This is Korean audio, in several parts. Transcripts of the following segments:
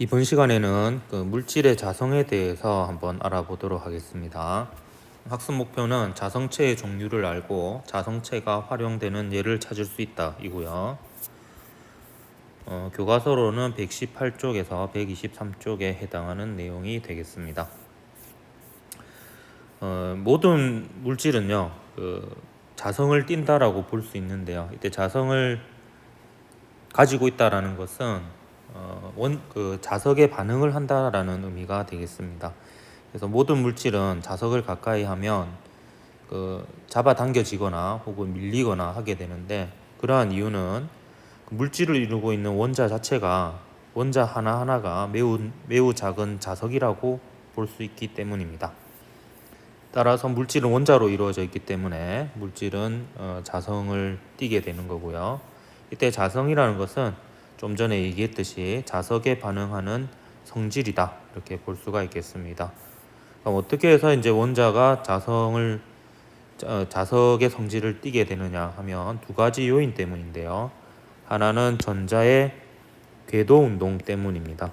이번 시간에는 그 물질의 자성에 대해서 한번 알아보도록 하겠습니다. 학습 목표는 자성체의 종류를 알고 자성체가 활용되는 예를 찾을 수 있다 이고요. 교과서로는 118쪽에서 123쪽에 해당하는 내용이 되겠습니다. 모든 물질은요, 자성을 띈다라고 볼 수 있는데요. 이때 자성을 가지고 있다라는 것은 자석에 반응을 한다라는 의미가 되겠습니다. 그래서 모든 물질은 자석을 가까이 하면 잡아당겨지거나 혹은 밀리거나 하게 되는데, 그러한 이유는 물질을 이루고 있는 원자 자체가 원자 하나하나가 매우 작은 자석이라고 볼 수 있기 때문입니다. 따라서 물질은 원자로 이루어져 있기 때문에 물질은 자성을 띠게 되는 거고요. 이때 자성이라는 것은 좀 전에 얘기했듯이 자석에 반응하는 성질이다 이렇게 볼 수가 있겠습니다. 그럼 어떻게 해서 이제 원자가 자석의 성질을 띠게 되느냐 하면 두 가지 요인 때문인데요. 하나는 전자의 궤도 운동 때문입니다.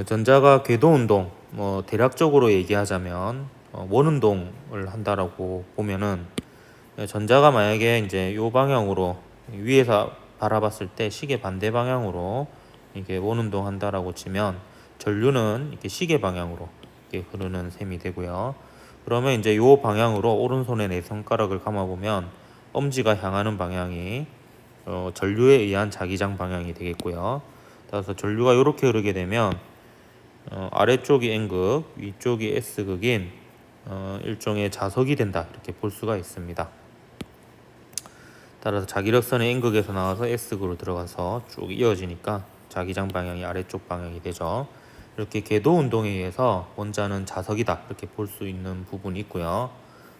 전자가 궤도 운동, 대략적으로 얘기하자면 원운동을 한다라고 보면은, 전자가 만약에 이제 요 방향으로 위에서 바라봤을 때 시계 반대 방향으로 이게 원운동 한다라고 치면 전류는 이렇게 시계 방향으로 이렇게 흐르는 셈이 되고요. 그러면 이제 요 방향으로 오른손에 네 손가락을 감아 보면 엄지가 향하는 방향이 전류에 의한 자기장 방향이 되겠고요. 따라서 전류가 이렇게 흐르게 되면 아래쪽이 N극, 위쪽이 S극인 일종의 자석이 된다 이렇게 볼 수가 있습니다. 따라서 자기력선의 N극에서 나와서 S극으로 들어가서 쭉 이어지니까 자기장 방향이 아래쪽 방향이 되죠. 이렇게 궤도 운동에 의해서 원자는 자석이다 이렇게 볼 수 있는 부분이 있고요.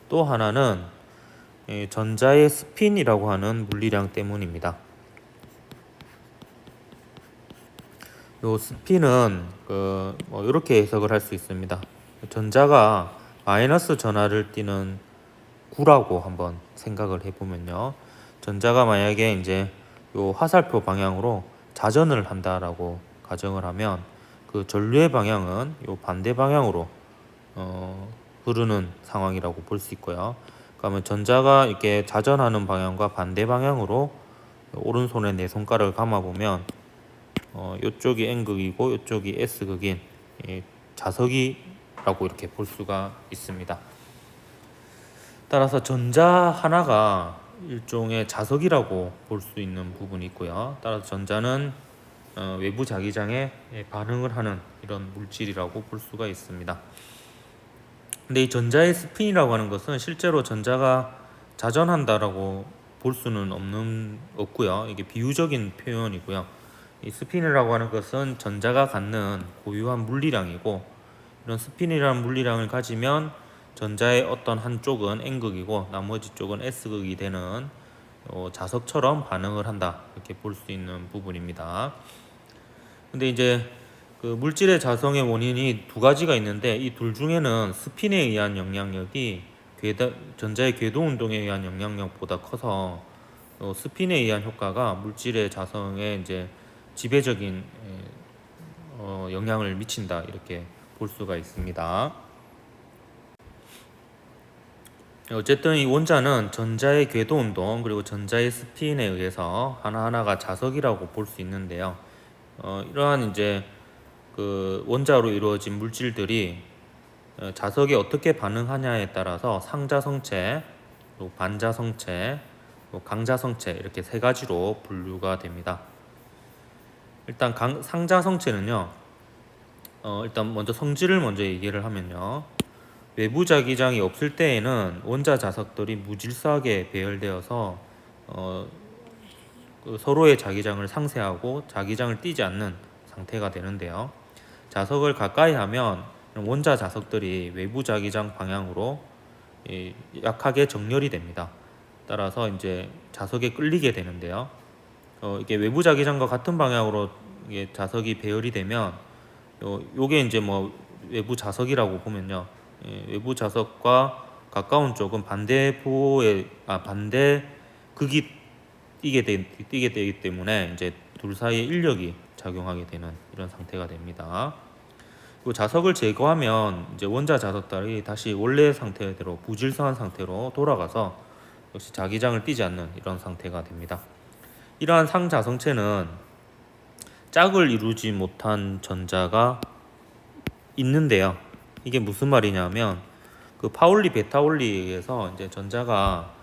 또 하나는 전자의 스핀이라고 하는 물리량 때문입니다. 요 스핀은 이렇게 해석을 할 수 있습니다. 전자가 마이너스 전하를 띠는 구라고 한번 생각을 해보면요. 전자가 만약에 이제 요 화살표 방향으로 자전을 한다라고 가정을 하면 그 전류의 방향은 요 반대 방향으로 흐르는 상황이라고 볼 수 있고요. 그러면 전자가 이렇게 자전하는 방향과 반대 방향으로 오른손에 네 손가락을 감아 보면 이쪽이 N극이고 이쪽이 S극인 자석이라고 이렇게 볼 수가 있습니다. 따라서 전자 하나가 일종의 자석이라고 볼 수 있는 부분이 있고요. 따라서 전자는 외부 자기장에 반응을 하는 이런 물질이라고 볼 수가 있습니다. 근데 이 전자의 스핀이라고 하는 것은 실제로 전자가 자전한다라고 볼 수는 없고요. 이게 비유적인 표현이고요. 이 스핀이라고 하는 것은 전자가 갖는 고유한 물리량이고, 이런 스핀이라는 물리량을 가지면 전자의 어떤 한쪽은 N극이고 나머지 쪽은 S극이 되는 자석처럼 반응을 한다 이렇게 볼 수 있는 부분입니다. 근데 이제 그 물질의 자성의 원인이 두 가지가 있는데, 이 둘 중에는 스핀에 의한 영향력이 전자의 궤도 운동에 의한 영향력보다 커서 스핀에 의한 효과가 물질의 자성에 이제 지배적인 영향을 미친다 이렇게 볼 수가 있습니다. 어쨌든 이 원자는 전자의 궤도 운동 그리고 전자의 스핀에 의해서 하나하나가 자석이라고 볼 수 있는데요. 이러한 이제 그 원자로 이루어진 물질들이 자석에 어떻게 반응하냐에 따라서 상자성체, 반자성체, 강자성체 이렇게 세 가지로 분류가 됩니다. 일단 상자성체는요. 일단 먼저 성질을 먼저 얘기를 하면요. 외부 자기장이 없을 때에는 원자 자석들이 무질서하게 배열되어서 서로의 자기장을 상쇄하고 자기장을 띠지 않는 상태가 되는데요. 자석을 가까이 하면 원자 자석들이 외부 자기장 방향으로 약하게 정렬이 됩니다. 따라서 이제 자석에 끌리게 되는데요. 이게 외부 자기장과 같은 방향으로 이게 자석이 배열이 되면 요게 이제 외부 자석이라고 보면요. 외부 자석과 가까운 쪽은 반대 극이 뛰게 되기 때문에 이제 둘 사이에 인력이 작용하게 되는 이런 상태가 됩니다. 그리고 자석을 제거하면 이제 원자 자석들이 다시 원래 상태대로 부질성한 상태로 돌아가서 역시 자기장을 띠지 않는 이런 상태가 됩니다. 이러한 상자성체는 짝을 이루지 못한 전자가 있는데요. 이게 무슨 말이냐면 그 파울리 베타울리에 의해서 이제 전자가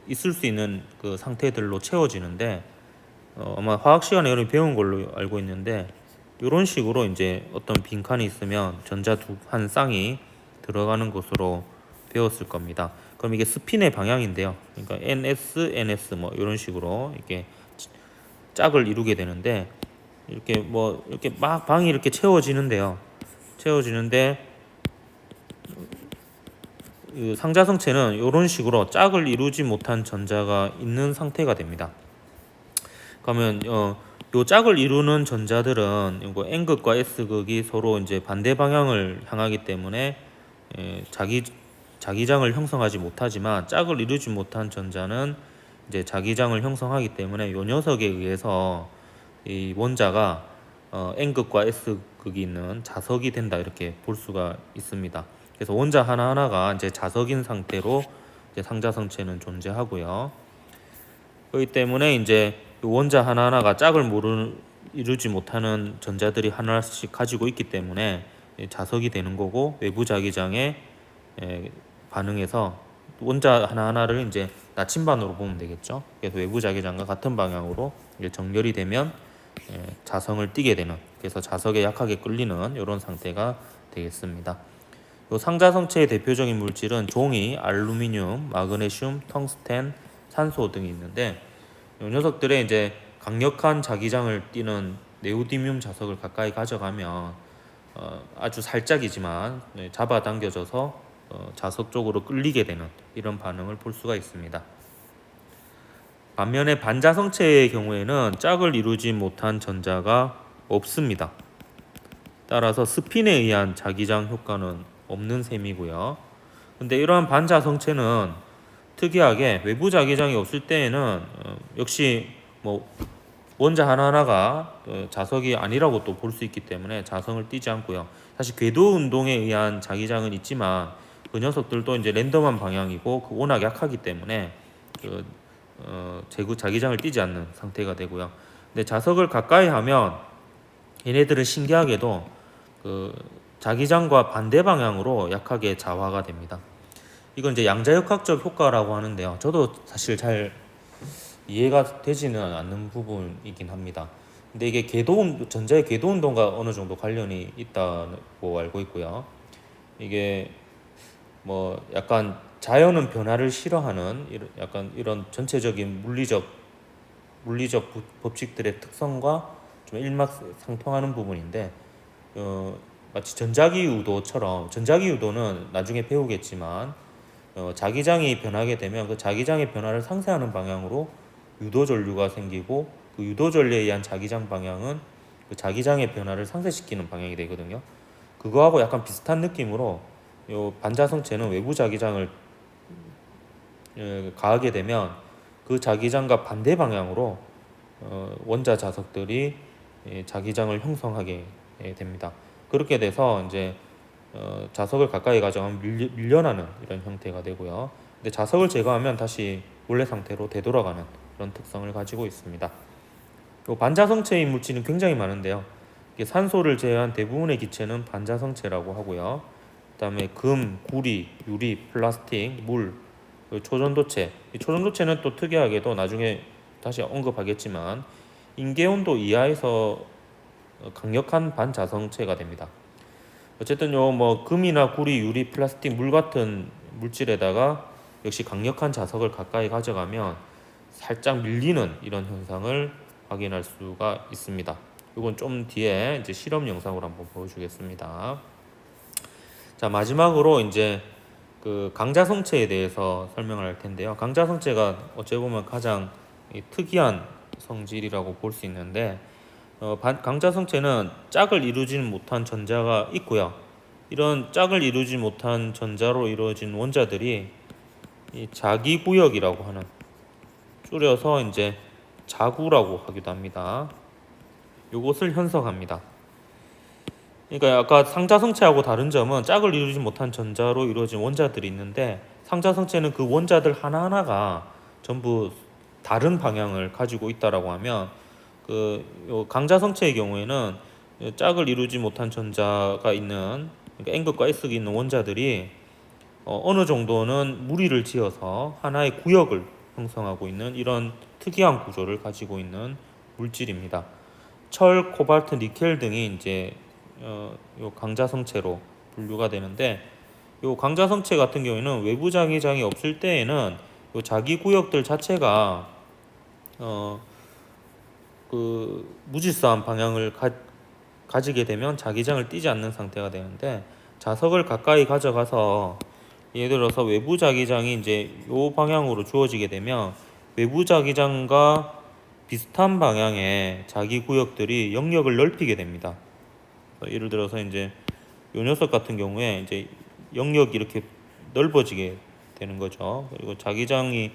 있을 수 있는 그 상태들로 채워지는데 아마 화학 시간에 여러분이 배운 걸로 알고 있는데 이런 식으로 이제 어떤 빈칸이 있으면 전자 한 쌍이 들어가는 것으로 배웠을 겁니다. 그럼 이게 스핀의 방향인데요. 그러니까 NS, NS 뭐 이런 식으로 이렇게 짝을 이루게 되는데 이렇게 막 방이 이렇게 채워지는데요. 채워지는데 상자성체는 이런 식으로 짝을 이루지 못한 전자가 있는 상태가 됩니다. 그러면 요 짝을 이루는 전자들은 이거 N극과 S극이 서로 이제 반대 방향을 향하기 때문에 자기장을 형성하지 못하지만 짝을 이루지 못한 전자는 이제 자기장을 형성하기 때문에 요 녀석에 의해서 이 원자가 N극과 S극이 있는 자석이 된다 이렇게 볼 수가 있습니다. 그래서 원자 하나하나가 이제 자석인 상태로 이제 상자성체는 존재하고요. 그렇기 때문에 이제 원자 하나하나가 짝을 이루지 못하는 전자들이 하나씩 가지고 있기 때문에 자석이 되는 거고 외부 자기장에 반응해서 원자 하나하나를 이제 나침반으로 보면 되겠죠. 그래서 외부 자기장과 같은 방향으로 이제 정렬이 되면 자성을 띠게 되는, 그래서 자석에 약하게 끌리는 이런 상태가 되겠습니다. 요 상자성체의 대표적인 물질은 종이, 알루미늄, 마그네슘, 텅스텐, 산소 등이 있는데 이 녀석들의 이제 강력한 자기장을 띠는 네오디뮴 자석을 가까이 가져가면 아주 살짝이지만 잡아당겨져서 자석 쪽으로 끌리게 되는 이런 반응을 볼 수가 있습니다. 반면에 반자성체의 경우에는 짝을 이루지 못한 전자가 없습니다. 따라서 스핀에 의한 자기장 효과는 없는 셈이고요. 근데 이러한 반자성체는 특이하게 외부 자기장이 없을 때에는 역시 뭐 원자 하나하나가 자석이 아니라고 또 볼 수 있기 때문에 자성을 띠지 않고요. 사실 궤도 운동에 의한 자기장은 있지만 그 녀석들도 이제 랜덤한 방향이고 워낙 약하기 때문에 자기장을 띠지 않는 상태가 되고요. 근데 자석을 가까이 하면 얘네들은 신기하게도 자기장과 반대 방향으로 약하게 자화가 됩니다. 이건 이제 양자역학적 효과라고 하는데요. 저도 사실 잘 이해가 되지는 않는 부분이긴 합니다. 근데 이게 전자의 궤도 운동과 어느 정도 관련이 있다고 알고 있고요. 이게 뭐 약간 자연은 변화를 싫어하는 약간 이런 전체적인 물리적 법칙들의 특성과 좀 일맥상통하는 부분인데 마치 전자기유도처럼, 전자기유도는 나중에 배우겠지만 자기장이 변하게 되면 그 자기장의 변화를 상쇄하는 방향으로 유도전류가 생기고 그 유도전류에 의한 자기장 방향은 그 자기장의 변화를 상쇄시키는 방향이 되거든요. 그거하고 약간 비슷한 느낌으로 요 반자성체는 외부 자기장을 가하게 되면 그 자기장과 반대 방향으로 원자 자석들이 자기장을 형성하게 됩니다. 그렇게 돼서 이제 자석을 가까이 가져가면 밀려나는 이런 형태가 되고요. 근데 자석을 제거하면 다시 원래 상태로 되돌아가는 그런 특성을 가지고 있습니다. 반자성체의 물질은 굉장히 많은데요. 산소를 제외한 대부분의 기체는 반자성체라고 하고요. 그다음에 금, 구리, 유리, 플라스틱, 물, 초전도체. 이 초전도체는 또 특이하게도 나중에 다시 언급하겠지만 인계온도 이하에서 강력한 반자성체가 됩니다. 어쨌든 금이나 구리, 유리, 플라스틱, 물 같은 물질에다가 역시 강력한 자석을 가까이 가져가면 살짝 밀리는 이런 현상을 확인할 수가 있습니다. 이건 좀 뒤에 이제 실험 영상으로 한번 보여주겠습니다. 자, 마지막으로 이제 그 강자성체에 대해서 설명을 할 텐데요. 강자성체가 어찌 보면 가장 특이한 성질이라고 볼 수 있는데 강자성체는 짝을 이루지는 못한 전자가 있고요. 이런 짝을 이루지 못한 전자로 이루어진 원자들이 이 자기구역이라고 하는, 줄여서 이제 자구라고 하기도 합니다. 요것을 현석합니다. 그러니까 아까 상자성체하고 다른 점은 짝을 이루지 못한 전자로 이루어진 원자들이 있는데, 상자성체는 그 원자들 하나하나가 전부 다른 방향을 가지고 있다라고 하면, 요 강자성체의 경우에는 짝을 이루지 못한 전자가 있는, 그러니까 N극과 S극이 있는 원자들이 어느 정도는 무리를 지어서 하나의 구역을 형성하고 있는 이런 특이한 구조를 가지고 있는 물질입니다. 철, 코발트, 니켈 등이 이제 요 강자성체로 분류가 되는데, 요 강자성체 같은 경우에는 외부 자기장이 없을 때에는 요 자기 구역들 자체가 무질서한 방향을 가지게 되면 자기장을 띠지 않는 상태가 되는데, 자석을 가까이 가져가서 예를 들어서 외부 자기장이 이제 요 방향으로 주어지게 되면 외부 자기장과 비슷한 방향의 자기 구역들이 영역을 넓히게 됩니다. 예를 들어서 이제 요 녀석 같은 경우에 이제 영역이 이렇게 넓어지게 되는 거죠. 그리고 자기장이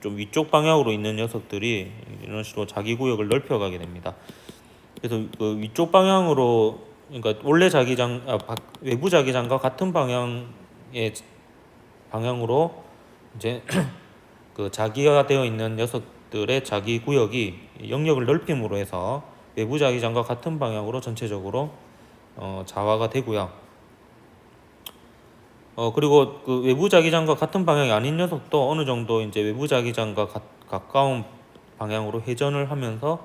좀 위쪽 방향으로 있는 녀석들이 이런 식으로 자기 구역을 넓혀가게 됩니다. 그래서 그 위쪽 방향으로, 그러니까 원래 자기장, 외부 자기장과 같은 방향으로 이제 그 자기가 되어 있는 녀석들의 자기 구역이 영역을 넓힘으로 해서 외부 자기장과 같은 방향으로 전체적으로 자화가 되고요. 그리고 그 외부 자기장과 같은 방향이 아닌 녀석도 어느 정도 이제 외부 자기장과 가까운 방향으로 회전을 하면서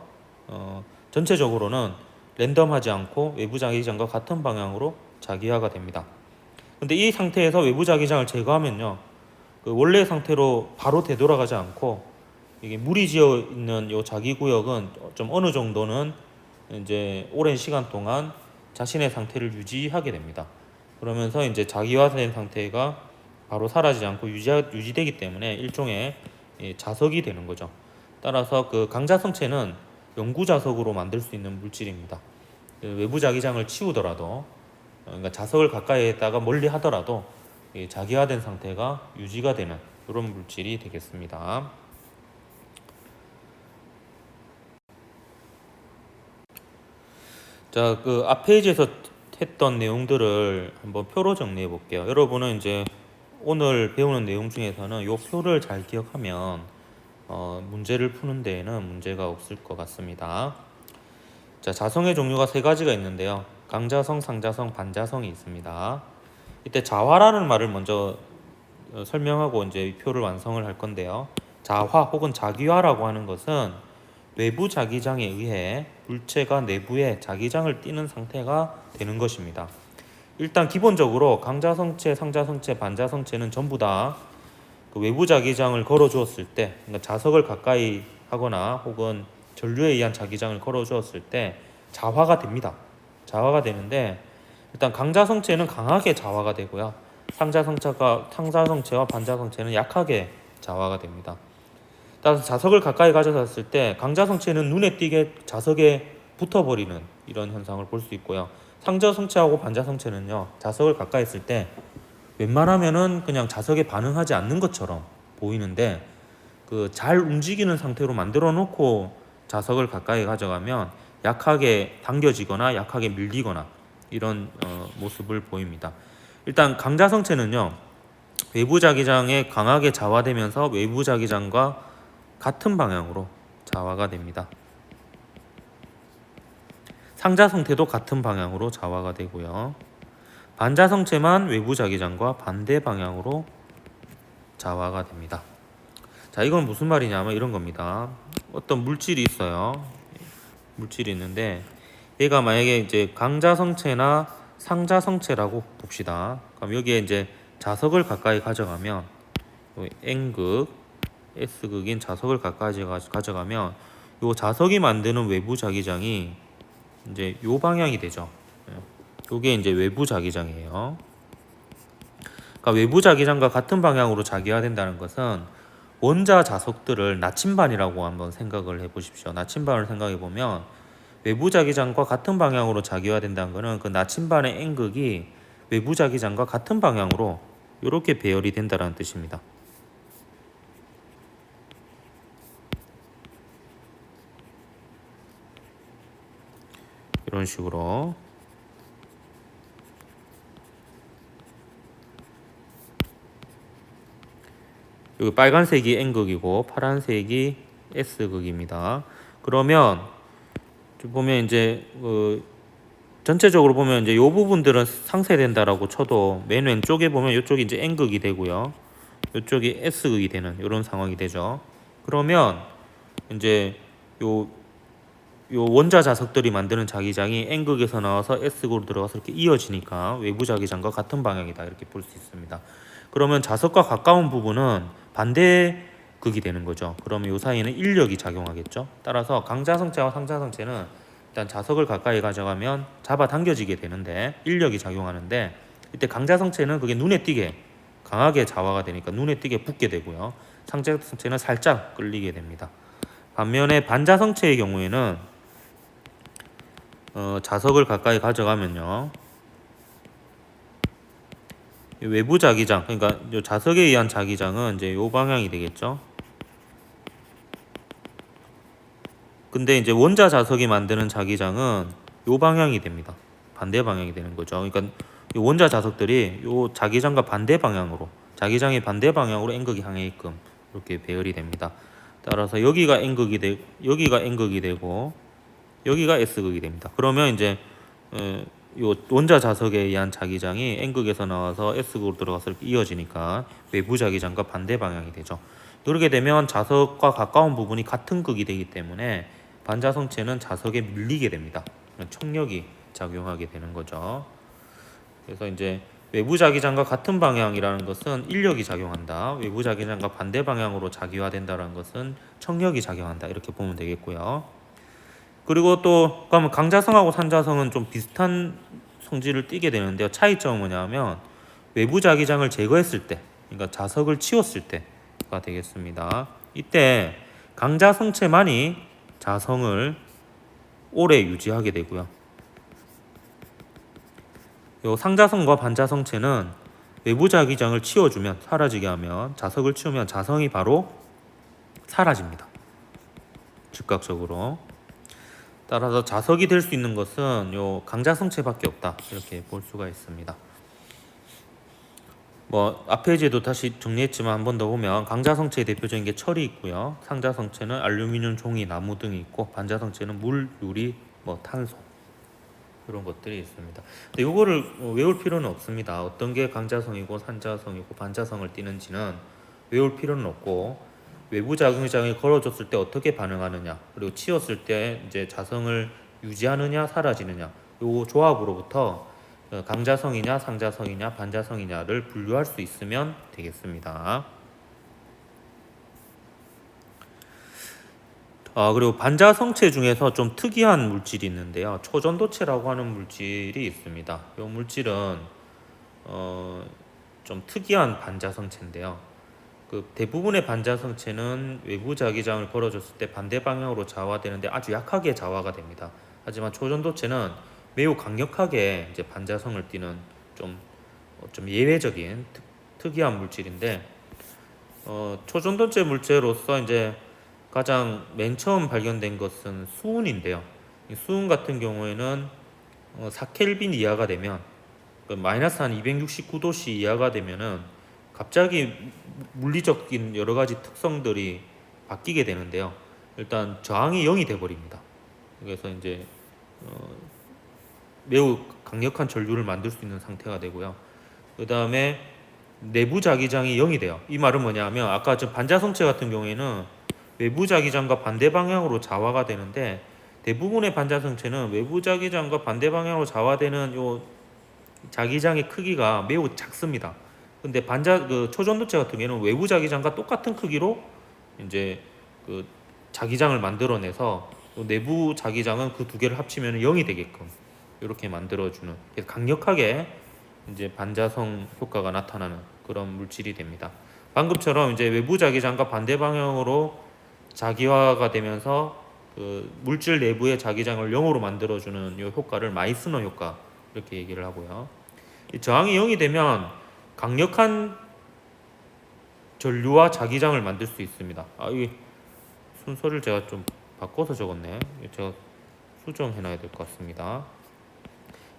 전체적으로는 랜덤하지 않고 외부 자기장과 같은 방향으로 자기화가 됩니다. 근데 이 상태에서 외부 자기장을 제거하면요, 그 원래 상태로 바로 되돌아가지 않고 이게 물이 지어 있는 요 자기 구역은 좀 어느 정도는 이제 오랜 시간 동안 자신의 상태를 유지하게 됩니다. 그러면서 이제 자기화된 상태가 바로 사라지지 않고 유지되기 때문에 일종의 자석이 되는 거죠. 따라서 그 강자성체는 영구 자석으로 만들 수 있는 물질입니다. 그 외부 자기장을 치우더라도, 그러니까 자석을 가까이 했다가 멀리 하더라도 자기화된 상태가 유지가 되는 그런 물질이 되겠습니다. 자, 그 앞 페이지에서 했던 내용들을 한번 표로 정리해 볼게요. 여러분은 이제 오늘 배우는 내용 중에서는 이 표를 잘 기억하면 문제를 푸는 데에는 문제가 없을 것 같습니다. 자, 자성의 종류가 세 가지가 있는데요. 강자성, 상자성, 반자성이 있습니다. 이때 자화라는 말을 먼저 설명하고 이제 이 표를 완성을 할 건데요. 자화 혹은 자기화라고 하는 것은 외부 자기장에 의해 물체가 내부에 자기장을 띠는 상태가 되는 것입니다. 일단 기본적으로 강자성체, 상자성체, 반자성체는 전부 다 그 외부 자기장을 걸어 주었을 때, 그러니까 자석을 가까이 하거나 혹은 전류에 의한 자기장을 걸어 주었을 때 자화가 됩니다. 자화가 되는데, 일단 강자성체는 강하게 자화가 되고요. 상자성체와 반자성체는 약하게 자화가 됩니다. 따라서 자석을 가까이 가져갔을 때 강자성체는 눈에 띄게 자석에 붙어버리는 이런 현상을 볼 수 있고요. 상자성체하고 반자성체는요, 자석을 가까이 했을 때 웬만하면은 그냥 자석에 반응하지 않는 것처럼 보이는데, 그 잘 움직이는 상태로 만들어 놓고 자석을 가까이 가져가면 약하게 당겨지거나 약하게 밀리거나 이런 모습을 보입니다. 일단 강자성체는요, 외부 자기장에 강하게 자화되면서 외부 자기장과 같은 방향으로 자화가 됩니다. 상자성체도 같은 방향으로 자화가 되고요. 반자성체만 외부 자기장과 반대 방향으로 자화가 됩니다. 자, 이건 무슨 말이냐면 이런 겁니다. 어떤 물질이 있어요. 물질이 있는데 얘가 만약에 이제 강자성체나 상자성체라고 봅시다. 그럼 여기에 이제 자석을 가까이 가져가면 N극, S극인 자석을 가까이 가져가면 요 자석이 만드는 외부 자기장이 이제 요 방향이 되죠. 요게 이제 외부 자기장이에요. 그러니까 외부 자기장과 같은 방향으로 자기화된다는 것은 원자 자석들을 나침반이라고 한번 생각을 해보십시오. 나침반을 생각해 보면 외부 자기장과 같은 방향으로 자기화된다는 것은 그 나침반의 N극이 외부 자기장과 같은 방향으로 이렇게 배열이 된다는 뜻입니다. 이런 식으로. 여기 빨간색이 N극이고 파란색이 S극입니다. 그러면 보면 이제 전체적으로 보면 이제 이 부분들은 상쇄된다라고 쳐도 맨 왼쪽에 보면 이쪽이 이제 N극이 되고요. 이쪽이 S극이 되는 이런 상황이 되죠. 그러면 이제 요 원자 자석들이 만드는 자기장이 N극에서 나와서 S극으로 들어가서 이렇게 이어지니까 외부 자기장과 같은 방향이다 이렇게 볼 수 있습니다. 그러면 자석과 가까운 부분은 반대극이 되는 거죠. 그러면 이 사이에는 인력이 작용하겠죠. 따라서 강자성체와 상자성체는 일단 자석을 가까이 가져가면 잡아당겨지게 되는데 인력이 작용하는데, 이때 강자성체는 그게 눈에 띄게 강하게 자화가 되니까 눈에 띄게 붙게 되고요. 상자성체는 살짝 끌리게 됩니다. 반면에 반자성체의 경우에는 자석을 가까이 가져가면요, 외부 자기장, 그러니까 요 자석에 의한 자기장은 이제 요 방향이 되겠죠. 근데 이제 원자 자석이 만드는 자기장은 요 방향이 됩니다. 반대 방향이 되는 거죠. 그러니까 이 원자 자석들이 요 자기장과 반대 방향으로, 자기장의 반대 방향으로 N극이 향해있끔 이렇게 배열이 됩니다. 따라서 여기가 N극이 되고 여기가 S극이 됩니다. 그러면 이제 요 원자 자석에 의한 자기장이 N극에서 나와서 S극으로 들어가서 이렇게 이어지니까 외부 자기장과 반대 방향이 되죠. 그렇게 되면 자석과 가까운 부분이 같은 극이 되기 때문에 반자성체는 자석에 밀리게 됩니다. 청력이 작용하게 되는 거죠. 그래서 이제 외부 자기장과 같은 방향이라는 것은 인력이 작용한다. 외부 자기장과 반대 방향으로 자기화된다는 것은 청력이 작용한다. 이렇게 보면 되겠고요. 그리고 또 그러면 강자성하고 산자성은 좀 비슷한 성질을 띠게 되는데요. 차이점은 뭐냐면 외부 자기장을 제거했을 때, 그러니까 자석을 치웠을 때가 되겠습니다. 이때 강자성체만이 자성을 오래 유지하게 되고요. 요 상자성과 반자성체는 외부 자기장을 치워주면, 사라지게 하면, 자석을 치우면 자성이 바로 사라집니다. 즉각적으로. 따라서 자석이 될 수 있는 것은 요 강자성체밖에 없다 이렇게 볼 수가 있습니다. 뭐 앞 페이지에도 다시 정리했지만 한 번 더 보면 강자성체의 대표적인 게 철이 있고요. 상자성체는 알루미늄, 종이, 나무 등이 있고, 반자성체는 물, 유리, 뭐 탄소 그런 것들이 있습니다. 근데 이거를 외울 필요는 없습니다. 어떤 게 강자성이고 산자성이고 반자성을 띠는지는 외울 필요는 없고, 외부 자기장이 걸어줬을 때 어떻게 반응하느냐, 그리고 치웠을 때 이제 자성을 유지하느냐 사라지느냐, 요 조합으로부터 강자성이냐 상자성이냐 반자성이냐를 분류할 수 있으면 되겠습니다. 그리고 반자성체 중에서 좀 특이한 물질이 있는데요. 초전도체라고 하는 물질이 있습니다. 이 물질은 좀 특이한 반자성체인데요. 그 대부분의 반자성체는 외부 자기장을 걸어줬을 때 반대 방향으로 자화되는데 아주 약하게 자화가 됩니다. 하지만 초전도체는 매우 강력하게 이제 반자성을 띠는 좀 예외적인 특이한 물질인데, 초전도체 물체로서 이제 가장 맨 처음 발견된 것은 수은인데요. 이 수은 같은 경우에는 4켈빈 이하가 되면, 마이너스 한 269도씨 이하가 되면은 갑자기 물리적인 여러 가지 특성들이 바뀌게 되는데요. 일단 저항이 0이 돼 버립니다. 그래서 이제 매우 강력한 전류를 만들 수 있는 상태가 되고요. 그 다음에 내부 자기장이 0이 돼요. 이 말은 뭐냐면 아까 저 반자성체 같은 경우에는 외부 자기장과 반대 방향으로 자화가 되는데, 대부분의 반자성체는 외부 자기장과 반대 방향으로 자화되는 요 자기장의 크기가 매우 작습니다. 근데 초전도체 같은 경우에는 외부 자기장과 똑같은 크기로 이제 그 자기장을 만들어내서 내부 자기장은 그 두 개를 합치면 0이 되게끔 이렇게 만들어주는, 강력하게 이제 반자성 효과가 나타나는 그런 물질이 됩니다. 방금처럼 이제 외부 자기장과 반대 방향으로 자기화가 되면서 그 물질 내부의 자기장을 0으로 만들어주는 이 효과를 마이스너 효과 이렇게 얘기를 하고요. 이 저항이 0이 되면 강력한 전류와 자기장을 만들 수 있습니다. 이 순서를 제가 좀 바꿔서 적었네. 제가 수정해놔야 될 것 같습니다.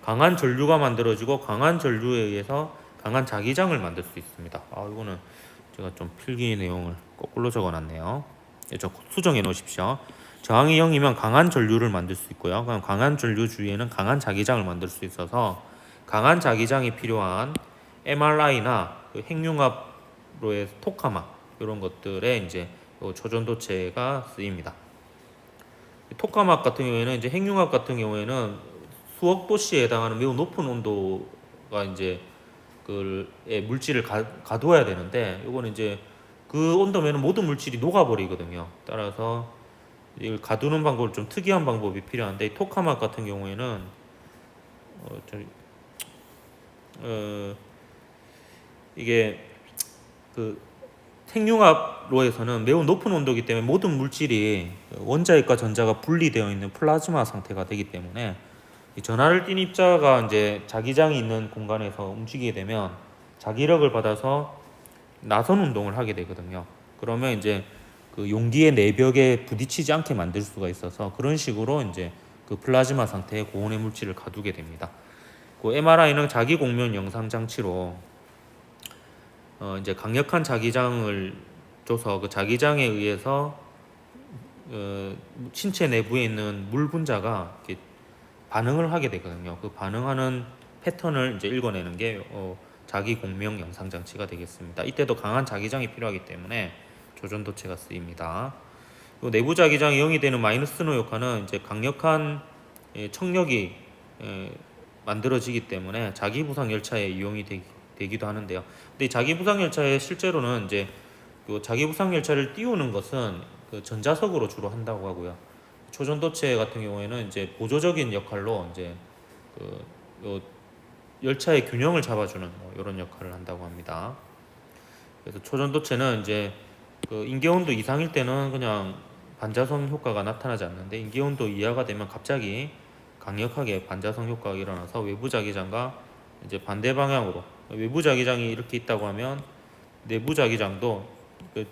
강한 전류가 만들어지고 강한 전류에 의해서 강한 자기장을 만들 수 있습니다. 이거는 제가 좀 필기 내용을 거꾸로 적어놨네요. 수정해 놓으십시오. 저항이 0이면 강한 전류를 만들 수 있고요. 그럼 강한 전류 주위에는 강한 자기장을 만들 수 있어서 강한 자기장이 필요한 MRI나 그 핵융합로의 토카마 이런 것들에 이제 초전도체가 쓰입니다. 토카막 같은 경우에는 이제 핵융합 같은 경우에는 수억 도씨에 해당하는 매우 높은 온도가 이제 그 물질을 가둬야 되는데 이거는 이제 그 온도면은 모든 물질이 녹아버리거든요. 따라서 이걸 가두는 방법을 좀 특이한 방법이 필요한데 이 토카막 같은 경우에는 이게 그 핵융합로에서는 매우 높은 온도이기 때문에 모든 물질이 원자핵과 전자가 분리되어 있는 플라즈마 상태가 되기 때문에 이 전하를 띤 입자가 이제 자기장이 있는 공간에서 움직이게 되면 자기력을 받아서 나선 운동을 하게 되거든요. 그러면 이제 그 용기의 내벽에 부딪히지 않게 만들 수가 있어서 그런 식으로 이제 그 플라즈마 상태의 고온의 물질을 가두게 됩니다. 그 MRI는 자기 공면 영상 장치로 이제 강력한 자기장을 줘서 그 자기장에 의해서 신체 내부에 있는 물 분자가 이렇게 반응을 하게 되거든요. 그 반응하는 패턴을 이제 읽어내는 게 자기 공명 영상 장치가 되겠습니다. 이때도 강한 자기장이 필요하기 때문에 조전도체가 쓰입니다. 내부 자기장이 0이 되는 마이너스 효과는 이제 강력한 청력이 만들어지기 때문에 자기 부상 열차에 이용이 되기도 하는데요. 근데 자기 부상 열차에 실제로는 이제 그 자기 부상 열차를 띄우는 것은 그 전자석으로 주로 한다고 하고요. 초전도체 같은 경우에는 이제 보조적인 역할로 이제 그 열차의 균형을 잡아주는 이런 역할을 한다고 합니다. 그래서 초전도체는 이제 그 인계온도 이상일 때는 그냥 반자성 효과가 나타나지 않는데 인계온도 이하가 되면 갑자기 강력하게 반자성 효과가 일어나서 외부 자기장과 이제 반대 방향으로 외부 자기장이 이렇게 있다고 하면 내부 자기장도 그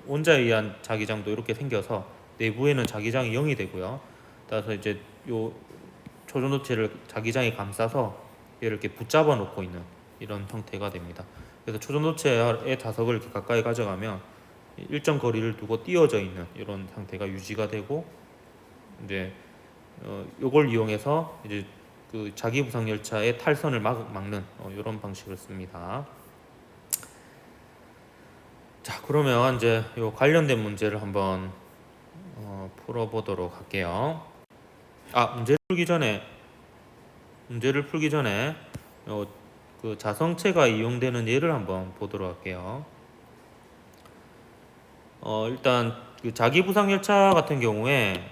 원자에 의한 자기장도 이렇게 생겨서 내부에는 자기장이 0이 되고요. 따라서 이제 요 초전도체를 자기장이 감싸서 얘를 이렇게 붙잡아 놓고 있는 이런 형태가 됩니다. 그래서 초전도체의 자석을 이렇게 가까이 가져가면 일정 거리를 두고 띄어져 있는 이런 상태가 유지가 되고 이제 요걸 이용해서 이제 그 자기 부상 열차의 탈선을 막는 이런 방식을 씁니다. 자, 그러면 이제 요 관련된 문제를 한번 풀어보도록 할게요. 문제를 풀기 전에 그 자성체가 이용되는 예를 한번 보도록 할게요. 일단 그 자기 부상 열차 같은 경우에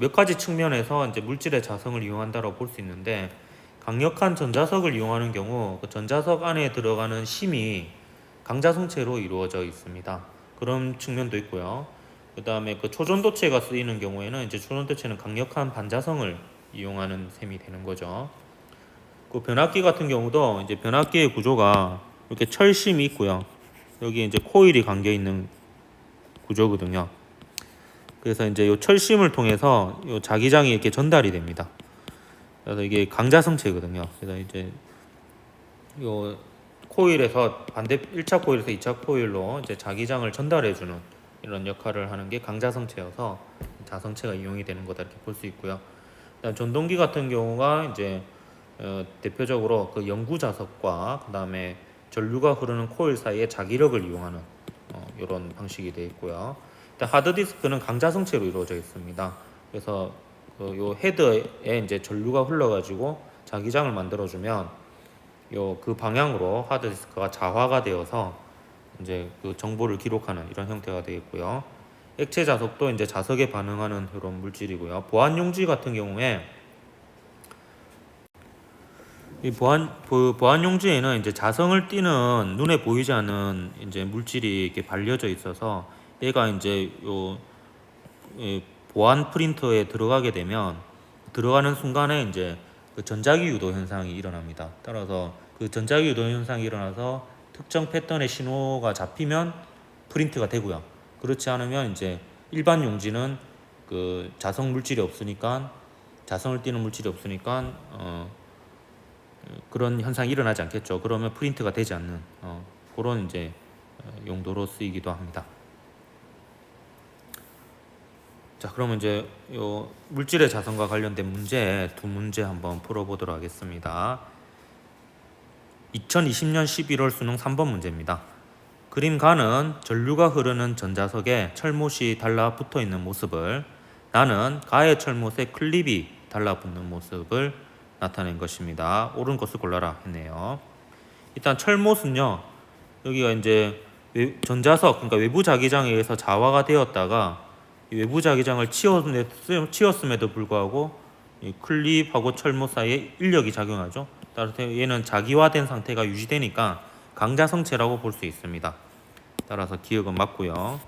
몇 가지 측면에서 이제 물질의 자성을 이용한다고 볼 수 있는데 강력한 전자석을 이용하는 경우 그 전자석 안에 들어가는 심이 강자성체로 이루어져 있습니다. 그런 측면도 있고요. 그 다음에 그 초전도체가 쓰이는 경우에는 이제 초전도체는 강력한 반자성을 이용하는 셈이 되는 거죠. 그 변압기 같은 경우도 이제 변압기의 구조가 이렇게 철심이 있고요. 여기 이제 코일이 감겨 있는 구조거든요. 그래서 이제 요 철심을 통해서 요 자기장이 이렇게 전달이 됩니다. 그래서 이게 강자성체거든요. 그래서 이제 요 코일에서 1차 코일에서 2차 코일로 이제 자기장을 전달해 주는 이런 역할을 하는 게 강자성체여서 자성체가 이용이 되는 거다 이렇게 볼 수 있고요. 그다음 전동기 같은 경우가 이제 대표적으로 그 영구 자석과 그다음에 전류가 흐르는 코일 사이에 자기력을 이용하는 이런 방식이 되어 있고요. 하드디스크는 강자성체로 이루어져 있습니다. 그래서 요 헤드에 이제 전류가 흘러가지고 자기장을 만들어주면 그 방향으로 하드디스크가 자화가 되어서 이제 그 정보를 기록하는 이런 형태가 되겠고요. 액체 자석도 이제 자석에 반응하는 이런 물질이고요. 보안용지 같은 경우에 이 보안용지에는 이제 자성을 띠는 눈에 보이지 않는 이제 물질이 이렇게 발려져 있어서 얘가 이제 보안 프린터에 들어가게 되면 들어가는 순간에 이제 그 전자기 유도 현상이 일어납니다. 따라서 그 전자기 유도 현상이 일어나서 특정 패턴의 신호가 잡히면 프린트가 되고요. 그렇지 않으면 이제 일반 용지는 그 자성 물질이 없으니까 자성을 띠는 물질이 없으니까 그런 현상이 일어나지 않겠죠. 그러면 프린트가 되지 않는 그런 이제 용도로 쓰이기도 합니다. 자, 그러면 이제 요 물질의 자성과 관련된 문제 두 문제 한번 풀어보도록 하겠습니다. 2020년 11월 수능 3번 문제입니다. 그림 가는 전류가 흐르는 전자석에 철못이 달라붙어 있는 모습을, 나는 가의 철못에 클립이 달라붙는 모습을 나타낸 것입니다. 옳은 것을 골라라 했네요. 일단 철못은요, 여기가 이제 전자석, 그러니까 외부 자기장에 의해서 자화가 되었다가 외부 자기장을 치웠음에도 불구하고 이 클립하고 철못 사이에 인력이 작용하죠. 따라서 얘는 자기화된 상태가 유지되니까 강자성체라고 볼 수 있습니다. 따라서 기억은 맞고요.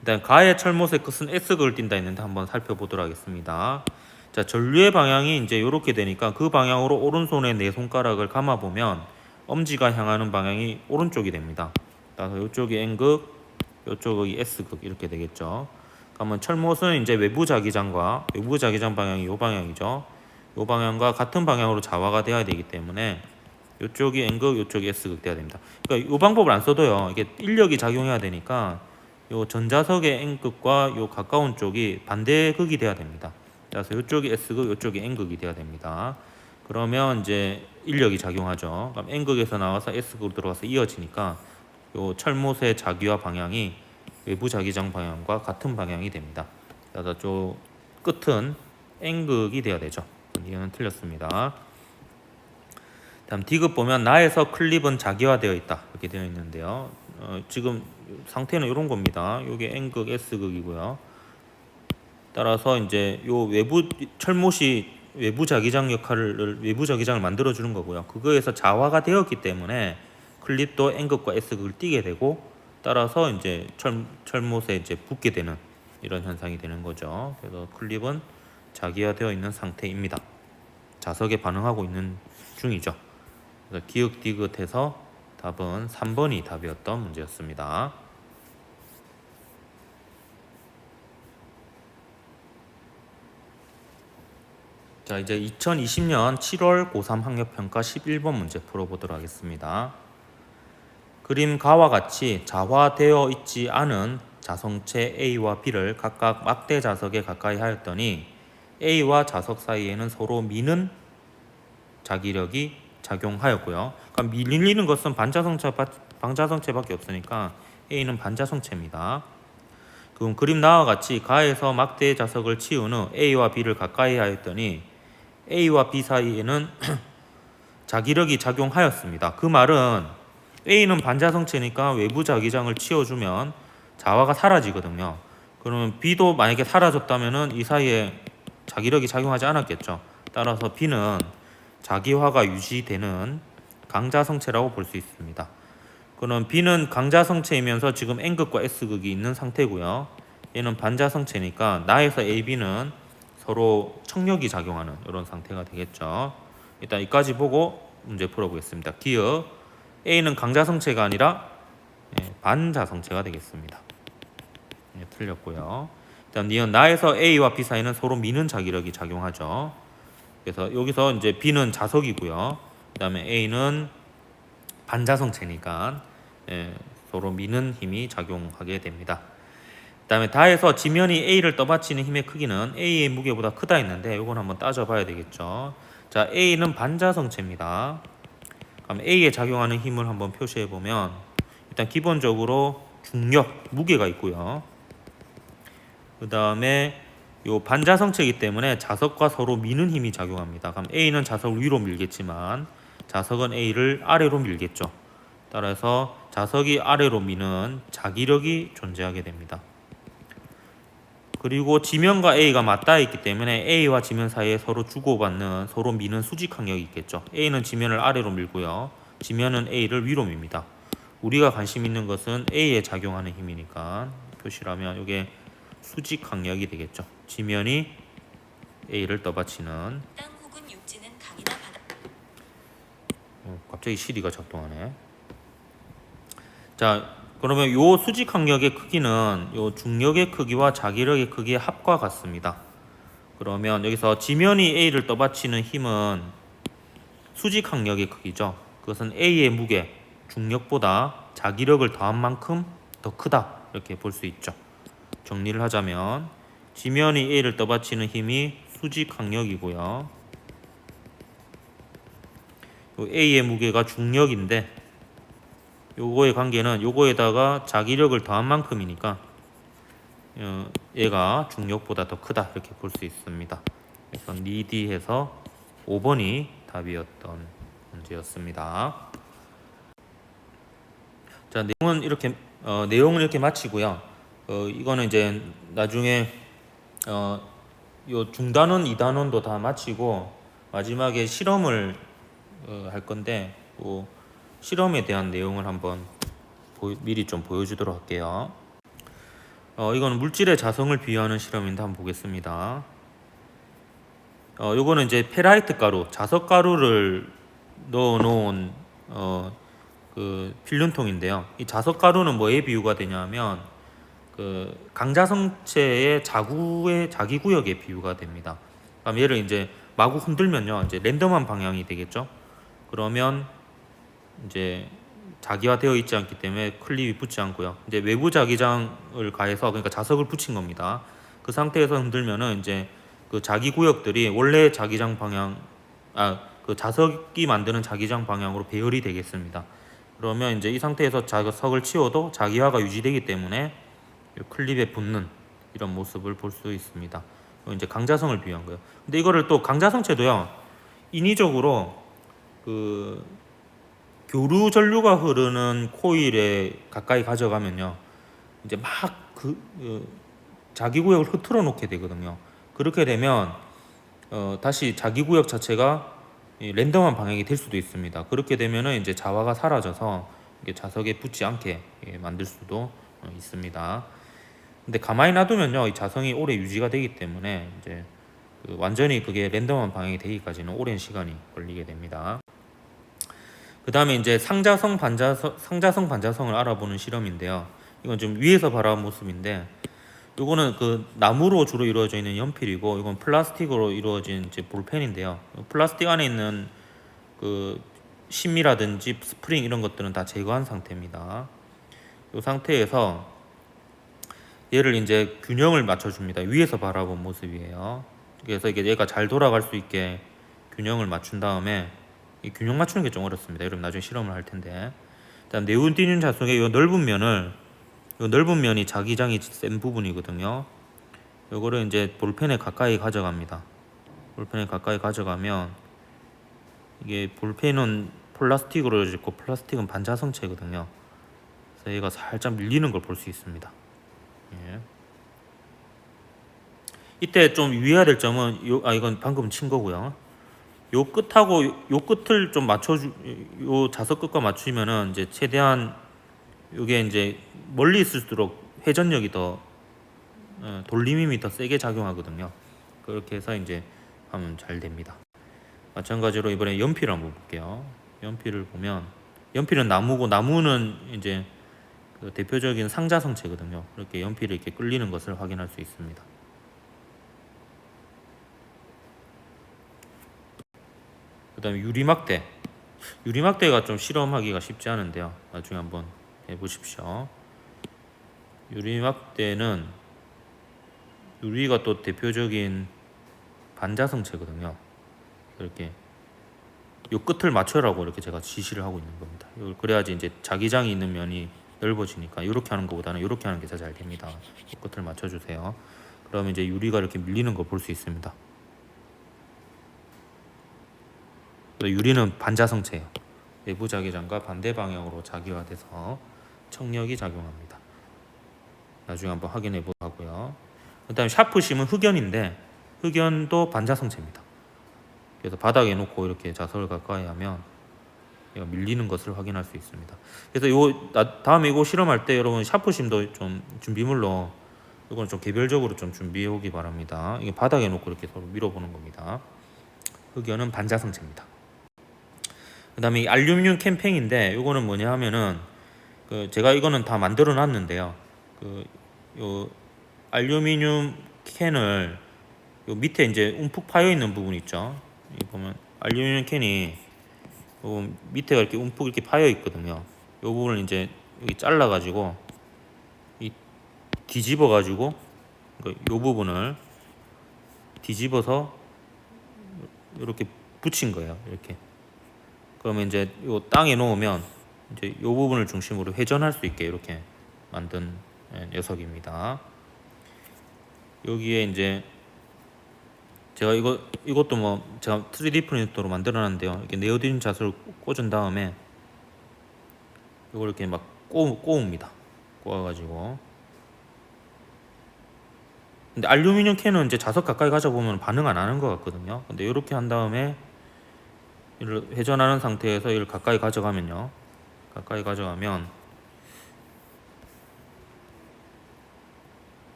일단 가의 철못의 끝은 S극을 띈다 했는데 한번 살펴보도록 하겠습니다. 자, 전류의 방향이 이제 이렇게 되니까 그 방향으로 오른손에 네 손가락을 감아 보면 엄지가 향하는 방향이 오른쪽이 됩니다. 따라서 이쪽이 N극, 이쪽이 S극 이렇게 되겠죠. 그러면 철못은 이제 외부 자기장과 외부 자기장 방향이 이 방향이죠. 이 방향과 같은 방향으로 자화가 되어야 되기 때문에 이쪽이 N극, 이쪽이 S극 돼야 됩니다. 그러니까 이 방법을 안 써도요. 이게 인력이 작용해야 되니까 요 전자석의 N극과 요 가까운 쪽이 반대극이 돼야 됩니다. 그래서 이쪽이 S극, 이쪽이 N극이 돼야 됩니다. 그러면 이제 인력이 작용하죠. 그럼 N극에서 나와서 S극으로 들어가서 이어지니까 요 철못의 자기화 방향이 외부 자기장 방향과 같은 방향이 됩니다. 그래서 저 끝은 N극이 돼야 되죠. 이거는 틀렸습니다. 다음 D극 보면 나에서 클립은 자기화되어 있다 이렇게 되어 있는데요. 지금 상태는 이런 겁니다. 이게 N극, S극이고요. 따라서 이제 요 외부 철못이 외부 자기장 역할을 외부 자기장을 만들어 주는 거고요. 그거에서 자화가 되었기 때문에 클립도 N극과 S극을 띄게 되고 따라서 이제 철못에 이제 붙게 되는 이런 현상이 되는 거죠. 그래서 클립은 자기화되어 있는 상태입니다. 자석에 반응하고 있는 중이죠. 그래서 기역 디귿해서 답은 3번이 답이었던 문제였습니다. 자, 이제 2020년 7월 고3 학력평가 11번 문제 풀어보도록 하겠습니다. 그림 가와 같이 자화되어 있지 않은 자성체 A와 B를 각각 막대 자석에 가까이 하였더니 A와 자석 사이에는 서로 미는 자기력이 작용하였고요. 그러니까 밀리는 것은 반자성체밖에 없으니까 A는 반자성체입니다. 그럼 그림 나와 같이 가에서 막대 자석을 치운 후 A와 B를 가까이 하였더니 A와 B 사이에는 자기력이 작용하였습니다. 그 말은 A는 반자성체니까 외부 자기장을 치워주면 자화가 사라지거든요. 그러면 B도 만약에 사라졌다면 이 사이에 자기력이 작용하지 않았겠죠. 따라서 B는 자기화가 유지되는 강자성체라고 볼 수 있습니다. 그럼 B는 강자성체이면서 지금 N극과 S극이 있는 상태고요. 얘는 반자성체니까 나에서 AB는 서로 청력이 작용하는 이런 상태가 되겠죠. 일단 이까지 보고 문제 풀어보겠습니다. 기억 A는 강자성체가 아니라 반자성체가 되겠습니다. 틀렸고요. 일단 니은 나에서 A와 B 사이는 서로 미는 자기력이 작용하죠. 그래서 여기서 이제 B는 자석이고요. 그 다음에 A는 반자성체니까 서로 미는 힘이 작용하게 됩니다. 그 다음에 다에서 지면이 A를 떠받치는 힘의 크기는 A의 무게보다 크다 했는데 이건 한번 따져봐야 되겠죠. 자, A는 반자성체입니다. 그럼 A에 작용하는 힘을 한번 표시해 보면 일단 기본적으로 중력, 무게가 있고요. 그 다음에 요 반자성체이기 때문에 자석과 서로 미는 힘이 작용합니다. 그럼 A는 자석을 위로 밀겠지만 자석은 A를 아래로 밀겠죠. 따라서 자석이 아래로 미는 자기력이 존재하게 됩니다. 그리고 지면과 A가 맞닿아 있기 때문에 A와 지면 사이에 서로 주고받는 서로 미는 수직항력이 있겠죠. A는 지면을 아래로 밀고요. 지면은 A를 위로 밉니다. 우리가 관심 있는 것은 A에 작용하는 힘이니까 표시라면 이게 수직항력이 되겠죠. 지면이 A를 떠받치는. 땅 혹은 육지는 강이나 바다. 갑자기 시리가 작동하네. 자, 그러면 요 수직 항력의 크기는 요 중력의 크기와 자기력의 크기의 합과 같습니다. 그러면 여기서 지면이 A를 떠받치는 힘은 수직 항력의 크기죠. 그것은 A의 무게, 중력보다 자기력을 더한 만큼 더 크다 이렇게 볼 수 있죠. 정리를 하자면 지면이 A를 떠받치는 힘이 수직 항력이고요. A의 무게가 중력인데 요거의 관계는 요거에다가 자기력을 더한 만큼이니까 얘가 중력보다 더 크다 이렇게 볼 수 있습니다. 그래서 니디해서 5번이 답이었던 문제였습니다. 자, 내용은 이렇게 마치고요. 이거는 이제 나중에 요 중단원, 2단원도 다 마치고 마지막에 실험을 할 건데 실험에 대한 내용을 한번 미리 좀 보여주도록 할게요. 이거는 물질의 자성을 비유하는 실험인데 한번 보겠습니다. 요거는 이제 페라이트 가루, 자석 가루를 넣어 놓은 그 필름통인데요. 이 자석 가루는 뭐에 비유가 되냐면 그 강자성체의 자구의 자기 구역에 비유가 됩니다. 그럼 얘를 이제 마구 흔들면요, 이제 랜덤한 방향이 되겠죠. 그러면 이제 자기화되어 있지 않기 때문에 클립이 붙지 않고요. 이제 외부 자기장을 가해서 그러니까 자석을 붙인 겁니다. 그 상태에서 흔들면은 이제 그 자기 구역들이 원래 자기장 방향, 그 자석이 만드는 자기장 방향으로 배열이 되겠습니다. 그러면 이제 이 상태에서 자석을 치워도 자기화가 유지되기 때문에 클립에 붙는 이런 모습을 볼 수 있습니다. 이제 강자성을 비유한 거예요. 근데 이거를 또 강자성체도요, 인위적으로 그 교류 전류가 흐르는 코일에 가까이 가져가면요, 이제 막 자기 구역을 흐트러 놓게 되거든요. 그렇게 되면 다시 자기 구역 자체가 랜덤한 방향이 될 수도 있습니다. 그렇게 되면은 이제 자화가 사라져서 이게 자석에 붙지 않게 만들 수도 있습니다. 근데 가만히 놔두면요, 이 자성이 오래 유지가 되기 때문에 이제 완전히 그게 랜덤한 방향이 되기까지는 오랜 시간이 걸리게 됩니다. 그 다음에 이제 상자성 반자성을 알아보는 실험인데요. 이건 좀 위에서 바라본 모습인데, 이거는 그 나무로 주로 이루어져 있는 연필이고, 이건 플라스틱으로 이루어진 이제 볼펜인데요. 플라스틱 안에 있는 그 심이라든지 스프링 이런 것들은 다 제거한 상태입니다. 이 상태에서 얘를 이제 균형을 맞춰줍니다. 위에서 바라본 모습이에요. 그래서 이게 얘가 잘 돌아갈 수 있게 균형을 맞춘 다음에, 이 균형 맞추는 게 좀 어렵습니다. 여러분 나중에 실험을 할 텐데. 일단 네온띠듐 자석의 이 넓은 면이 자기장이 센 부분이거든요. 요거를 이제 볼펜에 가까이 가져갑니다. 볼펜에 가까이 가져가면 이게 볼펜은 플라스틱으로 되어 있고 플라스틱은 반자성체거든요. 그래서 얘가 살짝 밀리는 걸 볼 수 있습니다. 예. 이때 좀 유의해야 될 점은 이건 방금 친 거고요. 요 끝하고 요 끝을 좀 요 자석 끝과 맞추면은 이제 최대한 요게 이제 멀리 있을수록 회전력이 더 돌림힘이 더 세게 작용하거든요. 그렇게 해서 이제 하면 잘 됩니다. 마찬가지로 이번에 연필을 한번 볼게요. 연필을 보면 연필은 나무고, 나무는 이제 그 대표적인 상자성체거든요. 이렇게 연필이 이렇게 끌리는 것을 확인할 수 있습니다. 그 다음에 유리막대가 좀 실험하기가 쉽지 않은데요. 나중에 한번 해보십시오. 유리막대는 유리가 또 대표적인 반자성체거든요. 이렇게 요 끝을 맞춰라고 이렇게 제가 지시를 하고 있는 겁니다. 그래야지 이제 자기장이 있는 면이 넓어지니까 이렇게 하는 것보다는 이렇게 하는 게 더 잘 됩니다. 요 끝을 맞춰주세요. 그러면 이제 유리가 이렇게 밀리는 걸 볼 수 있습니다. 유리는 반자성체예요. 내부 자기장과 반대 방향으로 자기화돼서 청력이 작용합니다. 나중에 한번 확인해 보도록 하고요. 그 다음에 샤프심은 흑연인데, 흑연도 반자성체입니다. 그래서 바닥에 놓고 이렇게 자석을 가까이 하면 얘가 밀리는 것을 확인할 수 있습니다. 그래서 다음에 이거 실험할 때 여러분 샤프심도 좀 준비물로 이건 좀 개별적으로 좀 준비해 오기 바랍니다. 이게 바닥에 놓고 이렇게 서로 밀어보는 겁니다. 흑연은 반자성체입니다. 그 다음에 알루미늄 캠팽인데, 이거는 뭐냐 하면은 제가 이거는 다 만들어 놨는데요. 요 알루미늄 캔을 요 밑에 이제 움푹 파여 있는 부분 있죠. 이 보면 알루미늄 캔이 요 밑에가 이렇게 움푹 이렇게 파여 있거든요. 요 부분을 이제 여기 잘라 가지고 이 뒤집어 가지고 요 부분을 뒤집어서 이렇게 붙인 거예요. 이렇게. 그러면 이제 요 땅에 놓으면 이제 요 부분을 중심으로 회전할 수 있게 이렇게 만든 녀석입니다. 여기에 이제 제가 이것도 뭐 제가 3D 프린터로 만들어 놨는데요. 이렇게 네오딘 자수를 꽂은 다음에 이걸 이렇게 막 꼬웁니다. 꼬아가지고. 근데 알루미늄 캔은 이제 자석 가까이 가져 보면 반응 안 하는 것 같거든요. 근데 이렇게 한 다음에 이를 회전하는 상태에서 이를 가까이 가져가면요. 가까이 가져가면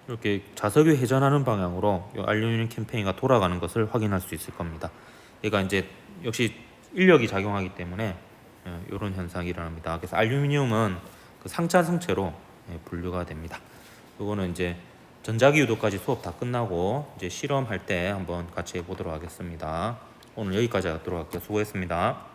이렇게 자석이 회전하는 방향으로 이 알루미늄 캠페인가 돌아가는 것을 확인할 수 있을 겁니다. 얘가 이제 역시 인력이 작용하기 때문에 이런 현상이 일어납니다. 그래서 알루미늄은 그 상차 성체로 분류가 됩니다. 이거는 이제 전자기유도까지 수업 다 끝나고 이제 실험할 때 한번 같이 해보도록 하겠습니다. 오늘 여기까지 하도록 할게요. 수고했습니다.